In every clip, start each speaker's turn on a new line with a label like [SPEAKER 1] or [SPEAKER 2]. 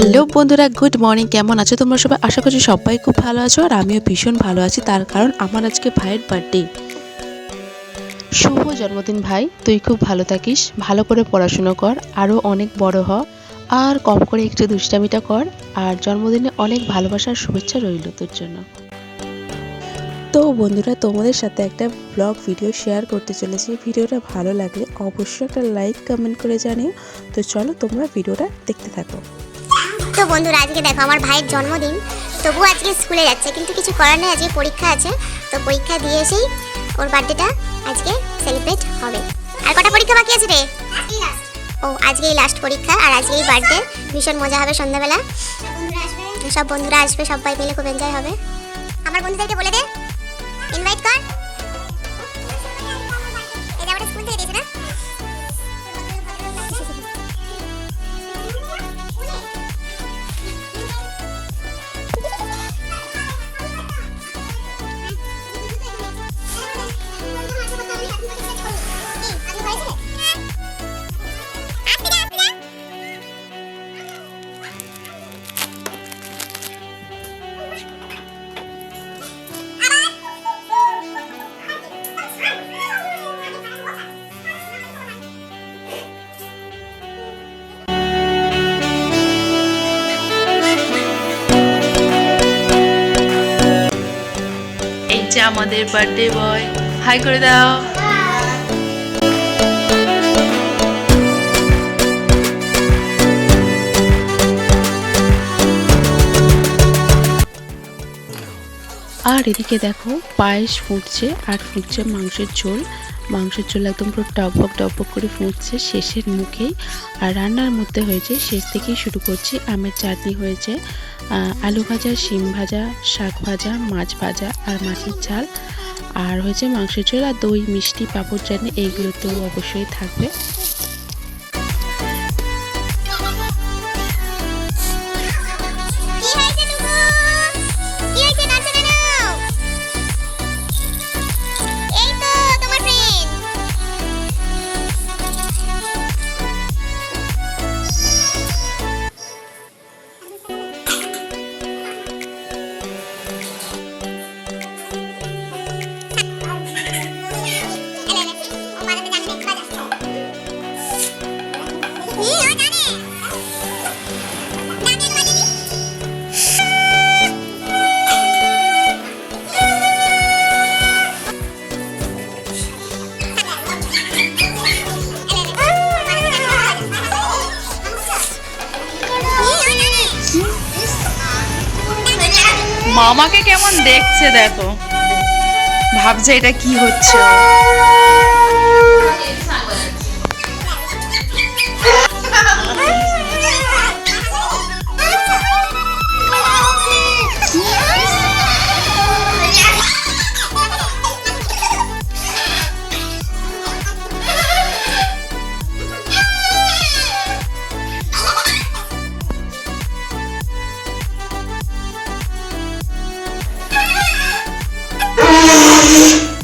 [SPEAKER 1] Hello বন্ধুরা, good morning. কেমন আছো তোমরা সবাই? আশা করছি সবাই খুব ভালো আছো, আর আমিও ভীষণ ভালো আছি। তার কারণ আমার আজকে ভাইয়ের বার্থডে। শুভ জন্মদিন ভাই, তুই খুব ভালো থাকিস, ভালো করে পড়াশুনো কর, আরও অনেক বড় হ, আর কম করে একটু দুষ্টামিটা কর। আর জন্মদিনে অনেক ভালোবাসার শুভেচ্ছা রইল তোর জন্য। তো বন্ধুরা, তোমাদের সাথে একটা ব্লগ ভিডিও শেয়ার করতে চলেছি। ভিডিওটা ভালো লাগলে অবশ্যই একটা লাইক কমেন্ট করে জানিও। তো চলো তোমরা ভিডিওটা দেখতে থাকো।
[SPEAKER 2] তো বন্ধুরা, আজকে দেখো আমার ভাইয়ের জন্মদিন, তবু আজকে স্কুলে যাচ্ছে, কিন্তু কিছু করার নেই, আজকে পরীক্ষা আছে। তো পরীক্ষা দিয়ে এসেই ওর বার্থডেটা আজকে সেলিব্রেট হবে। আর কটা পরীক্ষা বাকি আছে রে? ও, আজকেই লাস্ট পরীক্ষা, আর আজকেই বার্থডে। ভীষণ মজা হবে সন্ধ্যাবেলা, সব বন্ধুরা আসবে, সবাই মিলে খুব এনজয় হবে। আমার বন্ধুদেরকে বলে দে, ইনভাইট কর। এই যে আমাদের স্কুল থেকে দিয়েছে না?
[SPEAKER 3] এই যে আমাদের বার্থডে বয়, হাই করে দাও।
[SPEAKER 1] আর এদিকে দেখো পায়েস ফুটছে, আর ফুটছে মাংসের ঝোল। মাংসের ঝোল একদম পুরো টকবক টকবক করে ফুটছে শেষের মুখেই। আর রান্নার মধ্যে হয়েছে, শেষ থেকেই শুরু করছি, আমের চাটনি হয়েছে, আলু ভাজা, শিম ভাজা, শাক ভাজা, মাছ ভাজা, আর মাছের ঝাল, আর হয়েছে মাংসের ঝোল, আর দই, মিষ্টি, পাঁপড়, চাটনি, এইগুলো তো অবশ্যই থাকবে।
[SPEAKER 3] মামাকে কেমন দেখছে দেখো, ভাবছে এটা কি হচ্ছে।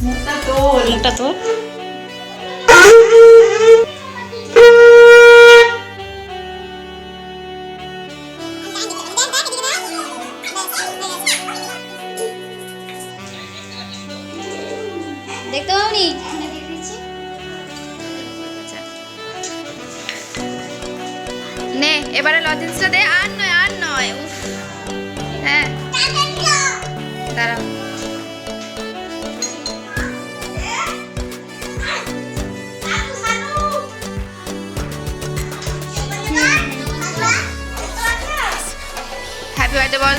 [SPEAKER 3] মুখটা তো
[SPEAKER 2] দেখতে পাওনি?
[SPEAKER 3] নে এবারে লজেন্সটা দে। আর নয়, আর নয়। উফ, হ্যাঁ দাঁড়াও। হ্যাপি বার্থডে বল।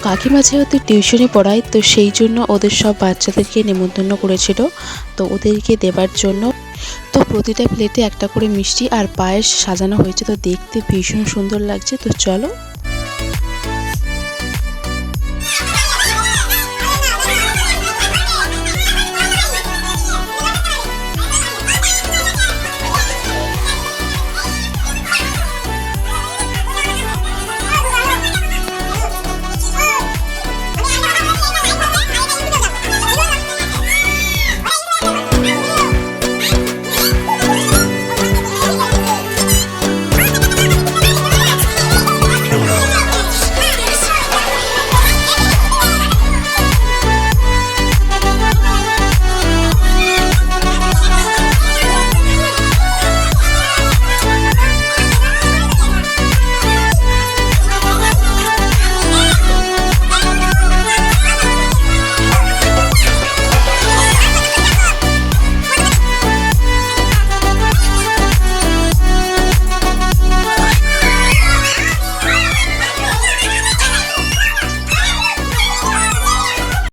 [SPEAKER 1] কাকিমা যেহেতু টিউশনি পড়ায়, তো সেই জন্য ওদের সব বাচ্চাদেরকে নেমন্তন্ন করেছিল, তো ওদেরকে দেবার জন্য। তো প্রতিটা প্লেটে একটা করে মিষ্টি আর পায়েস সাজানো হয়েছে, তো দেখতে ভীষণ সুন্দর লাগছে। তো চলো